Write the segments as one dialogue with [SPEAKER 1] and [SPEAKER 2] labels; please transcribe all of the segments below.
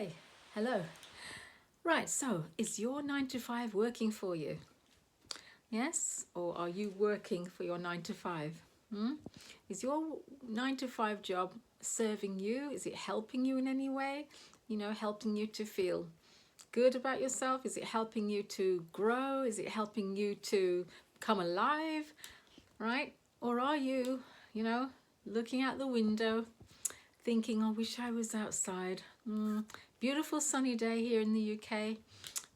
[SPEAKER 1] Hi, hello. Right, so is your 9 to 5 working for you? Yes? Or are you working for your 9 to 5? Hmm? Is your 9 to 5 job serving you? Is it helping you in any way? Helping you to feel good about yourself? Is it helping you to grow? Is it helping you to come alive? Right? Or are you, you know, looking out the window thinking, I wish I was outside. Beautiful sunny day here in the UK.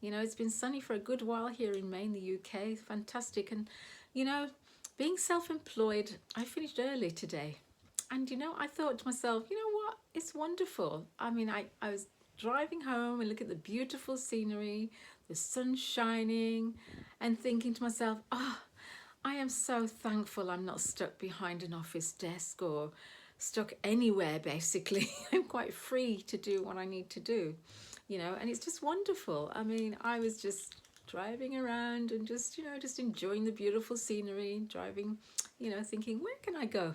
[SPEAKER 1] It's been sunny for a good while here in Maine, the UK. Fantastic. And, you know, being self employed, I finished early today. And, I thought to myself, you know what? It's wonderful. I was driving home and look at the beautiful scenery, the sun shining, and thinking to myself, I am so thankful I'm not stuck behind an office desk or stuck anywhere basically. I'm quite free to do what I need to do, and it's just wonderful. I was just driving around and just enjoying the beautiful scenery, driving, thinking, where can I go?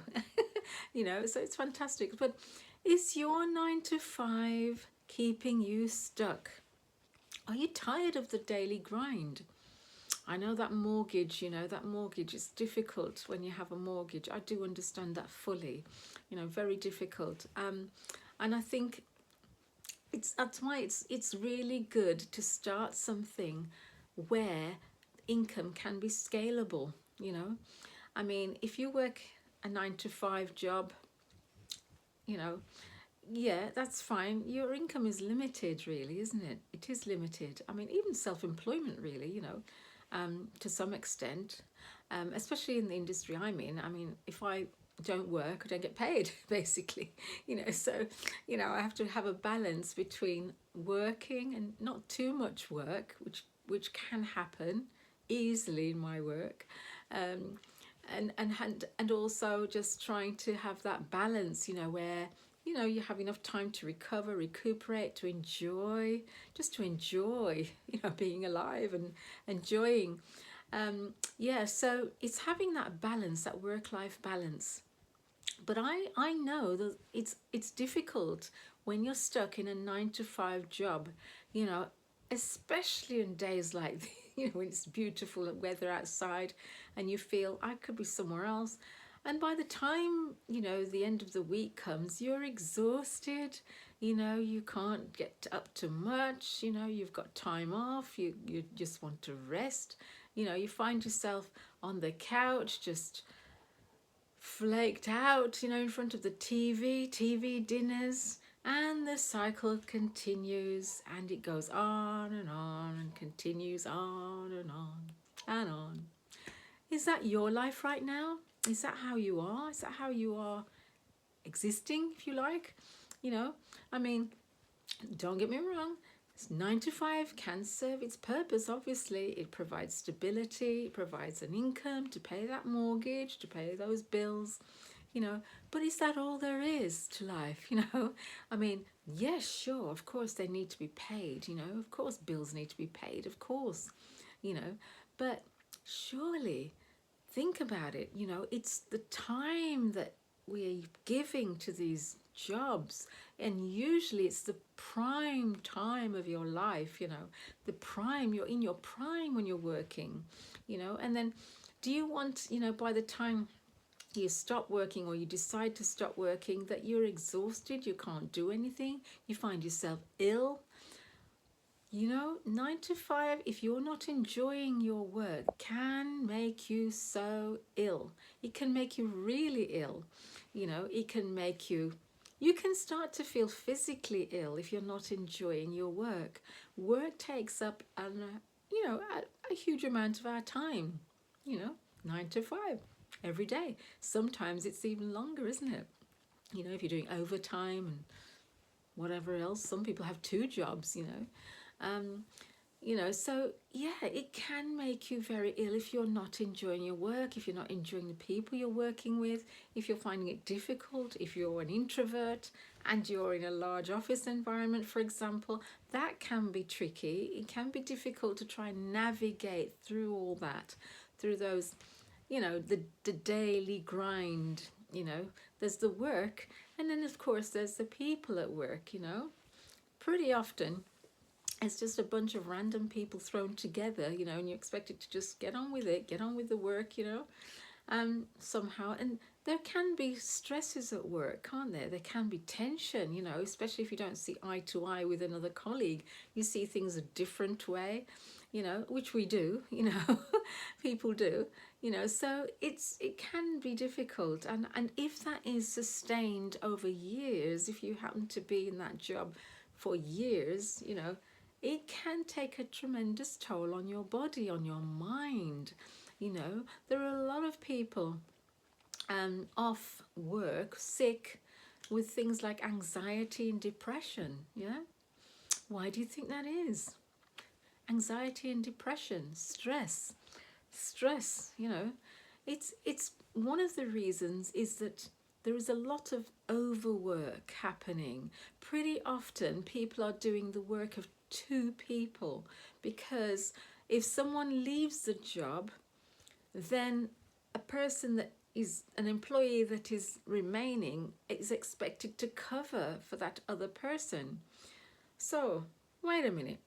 [SPEAKER 1] So it's fantastic. But is your 9 to 5 keeping you stuck? Are you tired of the daily grind? I know that mortgage is difficult when you have a mortgage. I do understand that fully, very difficult. And I think that's why it's really good to start something where income can be scalable, if you work a 9 to 5 job, you know, yeah, that's fine. Your income is limited, really, isn't it? It is limited. Even self-employment, really, to some extent, especially in the industry I'm in. If I don't work, I don't get paid, basically. So, I have to have a balance between working and not too much work, which can happen easily in my work. And also just trying to have that balance, where you have enough time to recover, recuperate, to enjoy, just to enjoy, being alive and enjoying. So it's having that balance, that work-life balance. But I know that it's difficult when you're stuck in a 9 to 5 job, you know, especially in days like when it's beautiful weather outside and you feel I could be somewhere else. And by the time, the end of the week comes, you're exhausted, you can't get up to much, you've got time off, you just want to rest, you find yourself on the couch just flaked out, in front of the TV dinners, and the cycle continues and it goes on and continues on and on and on. Is that your life right now? Is that how you are? Is that how you are existing, if you like? You know, I mean, don't get me wrong, 9 to 5 can serve its purpose, obviously. It provides stability, it provides an income to pay that mortgage, to pay those bills, but is that all there is to life, yes, sure, of course they need to be paid, of course bills need to be paid, of course, but surely think about it, it's the time that we're giving to these jobs, and usually it's the prime time of your life, the prime, you're in your prime when you're working, and then do you want, by the time you stop working or you decide to stop working, that you're exhausted, you can't do anything, you find yourself ill? 9 to 5, if you're not enjoying your work, can make you so ill. It can make you really ill. It can make you can start to feel physically ill if you're not enjoying your work. Work takes up a huge amount of our time, 9 to 5 every day. Sometimes it's even longer, isn't it? If you're doing overtime and whatever else. Some people have 2 jobs, um, so yeah, it can make you very ill if you're not enjoying your work, if you're not enjoying the people you're working with, if you're finding it difficult, if you're an introvert and you're in a large office environment, for example. That can be tricky. It can be difficult to try and navigate through all that, through those, the daily grind. There's the work, and then of course there's the people at work, pretty often it's just a bunch of random people thrown together, you know, and you're expected to just get on with it, get on with the work, you know, somehow. And there can be stresses at work, can't there? There can be tension, you know, especially if you don't see eye to eye with another colleague. You see things a different way, you know, which we do, you know, people do, you know. So it can be difficult, and if that is sustained over years, if you happen to be in that job for years, you know, it can take a tremendous toll on your body, on your mind. You know, there are a lot of people off work, sick, with things like anxiety and depression. Yeah, why do you think that is? Anxiety and depression, stress. You know, it's one of the reasons is that there is a lot of overwork happening. Pretty often people are doing the work of two people, because if someone leaves the job, then a person that is an employee that is remaining is expected to cover for that other person. So wait a minute,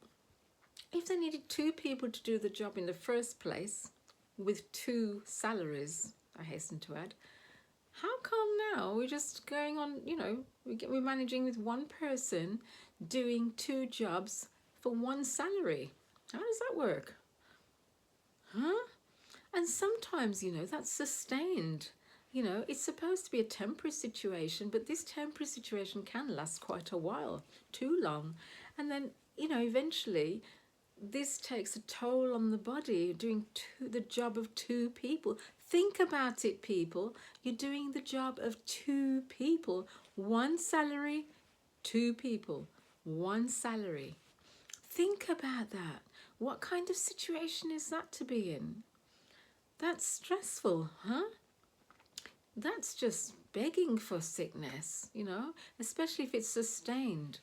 [SPEAKER 1] if they needed two people to do the job in the first place with two salaries, I hasten to add, how come now we're just going on, you know, we're managing with one person doing two jobs for one salary? How does that work? Huh? And sometimes, you know, that's sustained. You know, it's supposed to be a temporary situation, but this temporary situation can last quite a while, too long. And then, you know, eventually this takes a toll on the body, doing the job of two people. Think about it, people. You're doing the job of two people. One salary, two people. One salary. Think about that. What kind of situation is that to be in? That's stressful, huh? That's just begging for sickness, you know, especially if it's sustained.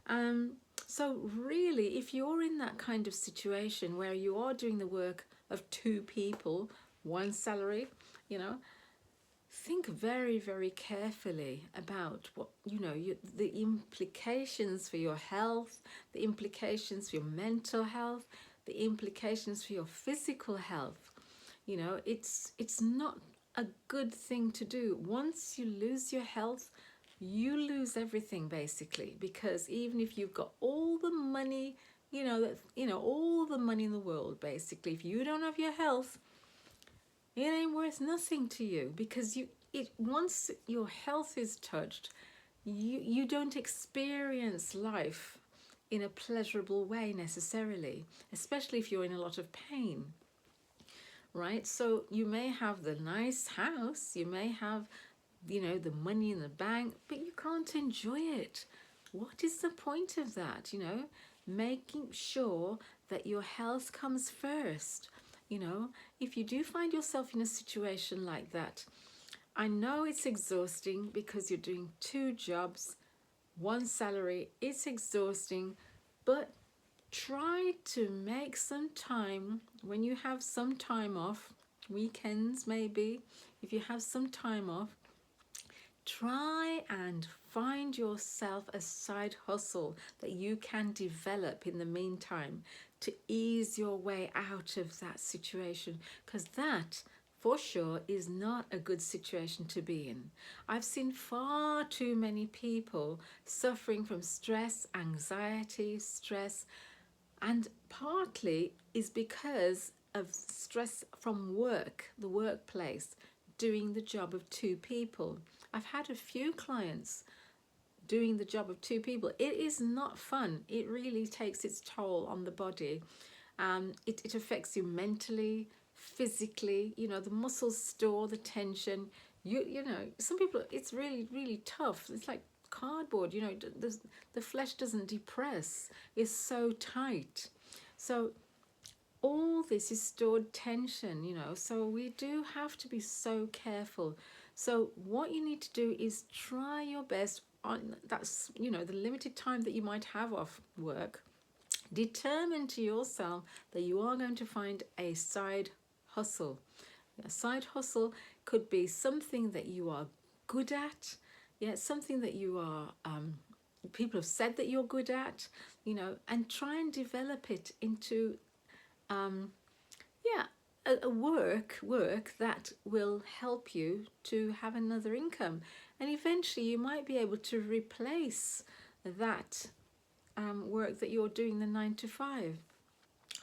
[SPEAKER 1] Um, so really, if you're in that kind of situation where you are doing the work of two people, one salary, you know, think very, very carefully about what, you know, the implications for your health, the implications for your mental health, the implications for your physical health. You know, it's not a good thing to do. Once you lose your health, you lose everything basically, because even if you've got all the money, all the money in the world, basically, if you don't have your health, it ain't worth nothing to you, because once your health is touched, you don't experience life in a pleasurable way necessarily, especially if you're in a lot of pain. Right? So you may have the nice house, you may have, you know, the money in the bank, but you can't enjoy it. What is the point of that? You know, making sure that your health comes first. You know, if you do find yourself in a situation like that, I know it's exhausting because you're doing two jobs, one salary. It's exhausting, but try to make some time when you have some time off, weekends maybe, if you have some time off, try and find yourself a side hustle that you can develop in the meantime to ease your way out of that situation, because that for sure is not a good situation to be in. I've seen far too many people suffering from stress, anxiety, and partly is because of stress from work, the workplace, doing the job of two people. I've had a few clients doing the job of two people. It is not fun. It really takes its toll on the body. It affects you mentally, physically. You know, the muscles store the tension. You know, some people, it's really, really tough. It's like cardboard, you know, the flesh doesn't depress. It's so tight. So all this is stored tension, you know, so we do have to be so careful. So what you need to do is try your best on that's, you know, the limited time that you might have off work. Determine to yourself that you are going to find a side hustle. A side hustle could be something that you are good at, yeah, something that you are people have said that you're good at, you know, and try and develop it into, yeah, a work that will help you to have another income. And eventually you might be able to replace that work that you're doing, the 9 to 5.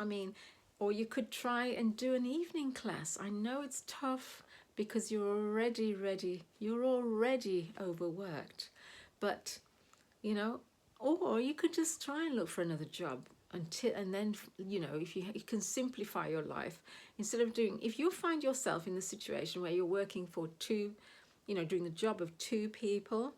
[SPEAKER 1] I mean, or you could try and do an evening class. I know it's tough because you're already overworked, but you know, or you could just try and look for another job until, and then, you know, if you can simplify your life, instead of doing, if you find yourself in the situation where you're working for two, you know, doing the job of two people,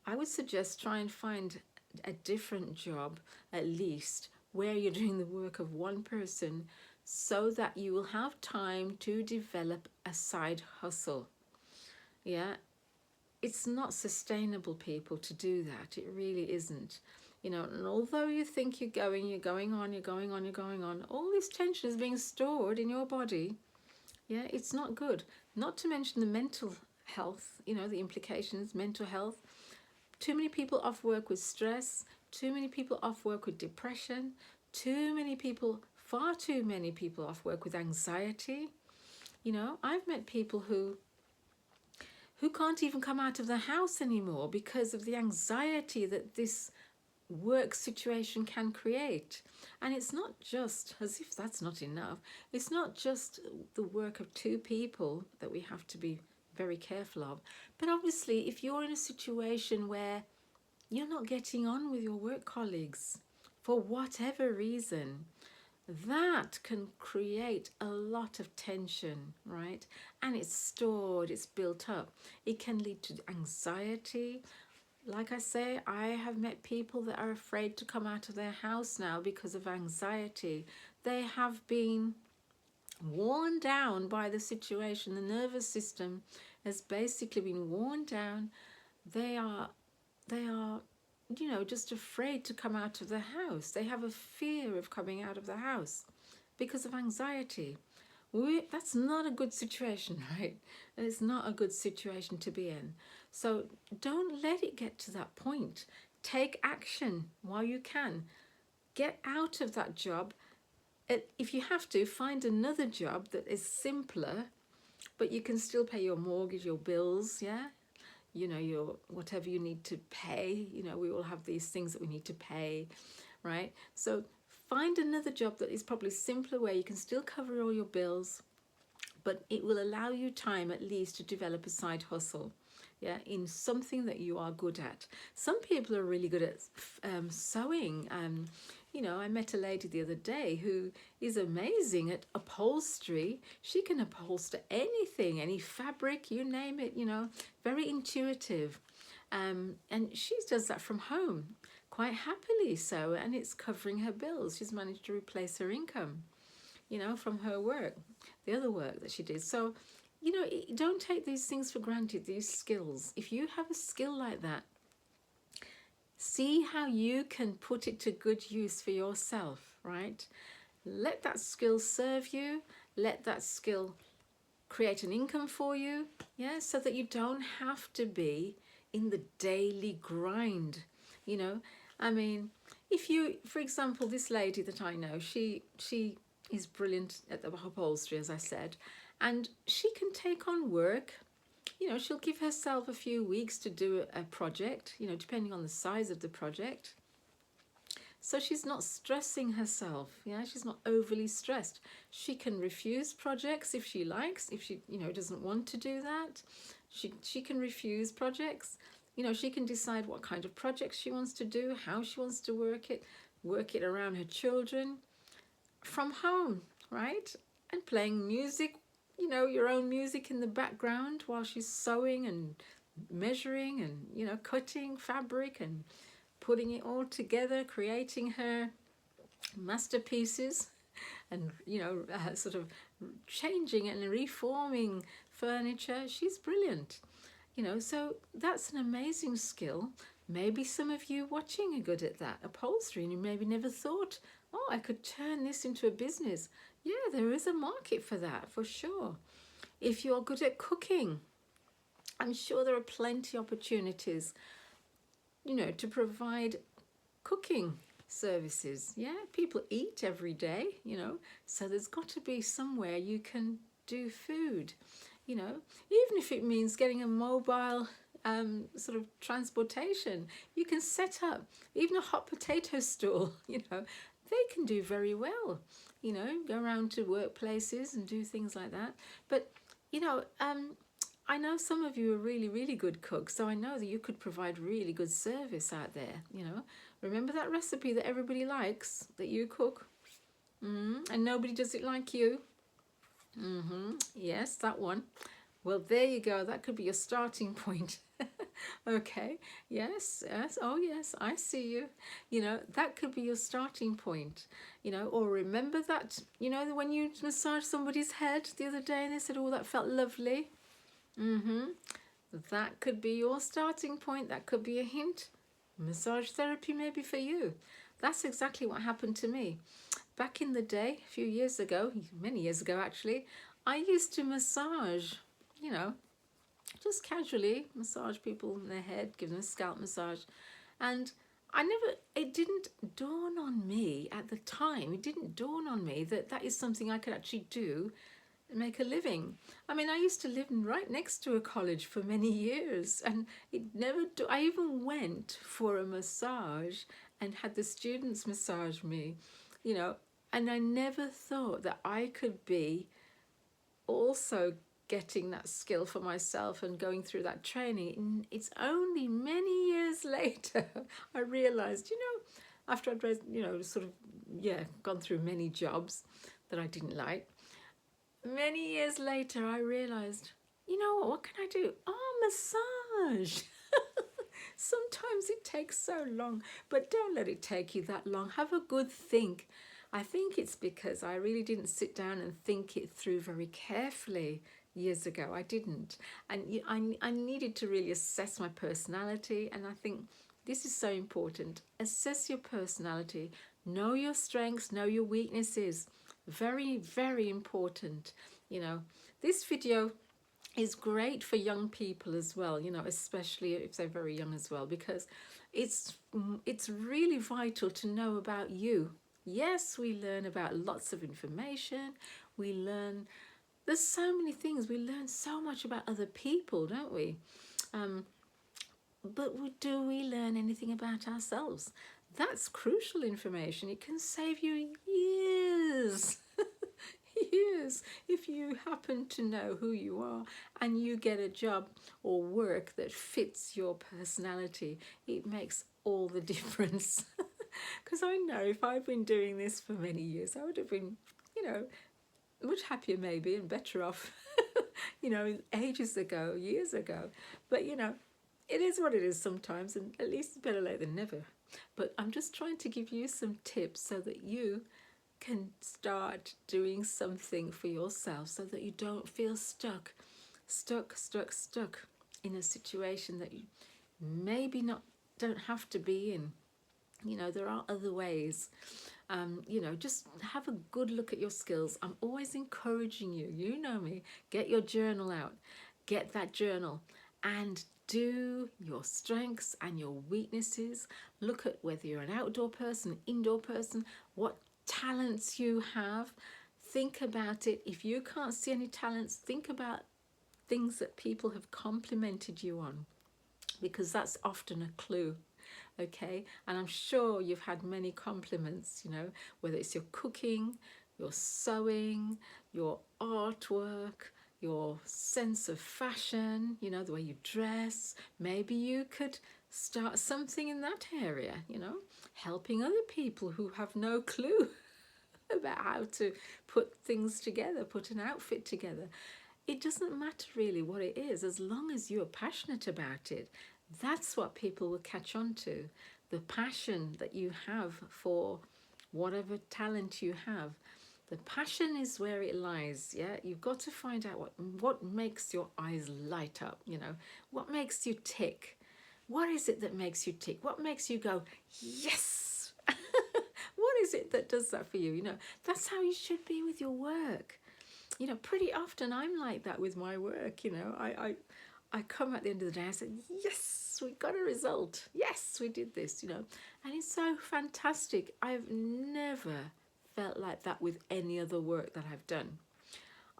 [SPEAKER 1] I would suggest try and find a different job, at least, where you're doing the work of one person, so that you will have time to develop a side hustle. Yeah, it's not sustainable, people, to do that. It really isn't. You know, and although you think you're going on, all this tension is being stored in your body. Yeah, it's not good. Not to mention the mental health, you know, the implications, mental health. Too many people off work with stress, too many people off work with depression, far too many people off work with anxiety. You know, I've met people who can't even come out of the house anymore because of the anxiety that this work situation can create. And it's not just, as if that's not enough, it's not just the work of two people that we have to be very careful of. But obviously, if you're in a situation where you're not getting on with your work colleagues for whatever reason, that can create a lot of tension, right? And it's stored, it's built up. It can lead to anxiety. Like I say, I have met people that are afraid to come out of their house now because of anxiety. They have been worn down by the situation. The nervous system has basically been worn down. They are you know, just afraid to come out of the house. They have a fear of coming out of the house because of anxiety. That's not a good situation, right? And it's not a good situation to be in. So don't let it get to that point. Take action while you can. Get out of that job. If you have to, find another job that is simpler, but you can still pay your mortgage, your bills, yeah? You know, your whatever you need to pay. You know, we all have these things that we need to pay, right? So find another job that is probably simpler, where you can still cover all your bills, but it will allow you time at least to develop a side hustle, yeah, in something that you are good at. Some people are really good at sewing. You know, I met a lady the other day who is amazing at upholstery. She can upholster anything, any fabric, you name it, you know, very intuitive. And she does that from home quite happily, so, and it's covering her bills. She's managed to replace her income, you know, from her work, the other work that she did. So, you know, don't take these things for granted, these skills. If you have a skill like that, see how you can put it to good use for yourself, right? Let that skill serve you. Let that skill create an income for you, yeah, so that you don't have to be in the daily grind, you know. I mean, if you, for example, this lady that I know, she is brilliant at the upholstery, as I said, and she can take on work. You know, she'll give herself a few weeks to do a project, you know, depending on the size of the project. So she's not stressing herself, yeah, she's not overly stressed. She can refuse projects if she likes, if she, you know, doesn't want to do that. She can refuse projects. You know, she can decide what kind of projects she wants to do, how she wants to work it around her children from home, right? And playing music, you know, your own music in the background while she's sewing and measuring and, you know, cutting fabric and putting it all together, creating her masterpieces, and, you know, sort of changing and reforming furniture. She's brilliant, you know, so that's an amazing skill. Maybe some of you watching are good at that, upholstery, and you maybe never thought, oh, I could turn this into a business. Yeah, there is a market for that, for sure. If you're good at cooking, I'm sure there are plenty of opportunities you know, to provide cooking services. Yeah, people eat every day, you know, so there's got to be somewhere you can do food, you know, even if it means getting a mobile sort of transportation. You can set up even a hot potato stall, you know, they can do very well, you know, go around to workplaces and do things like that. But, you know, I know some of you are really, really good cooks, so I know that you could provide really good service out there, you know. Remember that recipe that everybody likes, that you cook? And nobody does it like you? Yes, that one. Well, there you go. That could be your starting point. Okay. Yes, yes. Oh, yes, I see you. You know, that could be your starting point. You know, or remember that, you know, when you massaged somebody's head the other day and they said, oh, that felt lovely. That could be your starting point. That could be a hint. Massage therapy maybe for you. That's exactly what happened to me. Back in the day, a few years ago, many years ago actually, I used to massage, you know, just casually massage people in their head, give them a scalp massage. And it didn't dawn on me at the time, it didn't dawn on me that that is something I could actually do and make a living. I mean, I used to live right next to a college for many years, and I even went for a massage and had the students massage me, you know, and I never thought that I could be also getting that skill for myself and going through that training. It's only many years later I realized, you know, after I'd you know, sort of, yeah, gone through many jobs that I didn't like, many years later I realized, you know what can I do? Oh, massage. Sometimes it takes so long, but don't let it take you that long. Have a good think. I think it's because I really didn't sit down and think it through very carefully years ago. I didn't. And I needed to really assess my personality. And I think this is so important. Assess your personality. Know your strengths, know your weaknesses. Very, very important. You know, this video is great for young people as well, you know, especially if they're very young as well, because it's really vital to know about you. Yes, we learn about lots of information. We learn, there's so many things. We learn so much about other people, don't we? But do we learn anything about ourselves? That's crucial information. It can save you years. Years if you happen to know who you are and you get a job or work that fits your personality. It makes all the difference. Because I know if I've been doing this for many years, I would have been, you know, much happier maybe and better off, you know, ages ago, years ago. But, you know, it is what it is sometimes, and at least it's better late than never. But I'm just trying to give you some tips so that you can start doing something for yourself so that you don't feel stuck in a situation that you maybe not don't have to be in. You know, there are other ways. You know, just have a good look at your skills. I'm always encouraging you. You know me. Get your journal out. Get that journal and do your strengths and your weaknesses. Look at whether you're an outdoor person, indoor person, what talents you have. Think about it. If you can't see any talents, think about things that people have complimented you on, because that's often a clue. Okay, and I'm sure you've had many compliments, you know, whether it's your cooking, your sewing, your artwork, your sense of fashion, you know, the way you dress. Maybe you could start something in that area, you know, helping other people who have no clue about how to put things together, put an outfit together. It doesn't matter really what it is, as long as you're passionate about it. That's what people will catch on to. The passion that you have for whatever talent you have. The passion is where it lies. Yeah, you've got to find out what makes your eyes light up, you know, what makes you tick. What is it that makes you tick? What makes you go, yes? What is it that does that for you? You know, that's how you should be with your work. You know, pretty often I'm like that with my work. You know, I come at the end of the day, I said, yes, we got a result. Yes, we did this, you know. And it's so fantastic. I've never felt like that with any other work that I've done.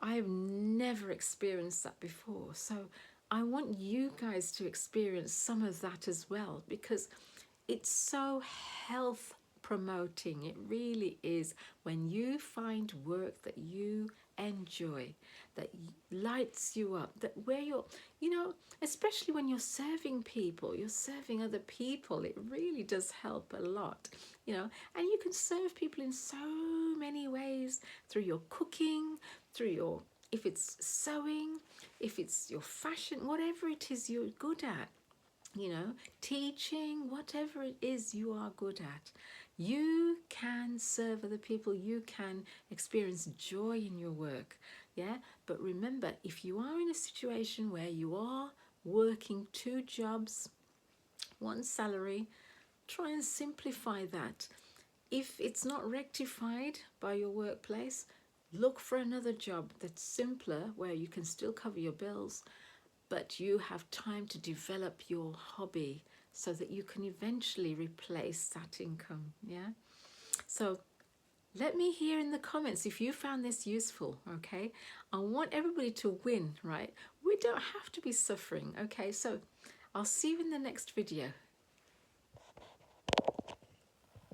[SPEAKER 1] I've never experienced that before. So I want you guys to experience some of that as well, because it's so health promoting. It really is. When you find work that you enjoy, that lights you up, that where you're, you know, especially when you're serving people, you're serving other people, it really does help a lot, you know. And you can serve people in so many ways, through your cooking, through your, if it's sewing, if it's your fashion, whatever it is you're good at, you know, teaching, whatever it is you are good at, you can serve other people, you can experience joy in your work. Yeah, but remember, if you are in a situation where you are working 2 jobs, 1 salary, try and simplify that. If it's not rectified by your workplace, look for another job that's simpler, where you can still cover your bills, but you have time to develop your hobby so that you can eventually replace that income. Yeah. So let me hear in the comments if you found this useful. Okay. I want everybody to win, right? We don't have to be suffering. Okay. So I'll see you in the next video.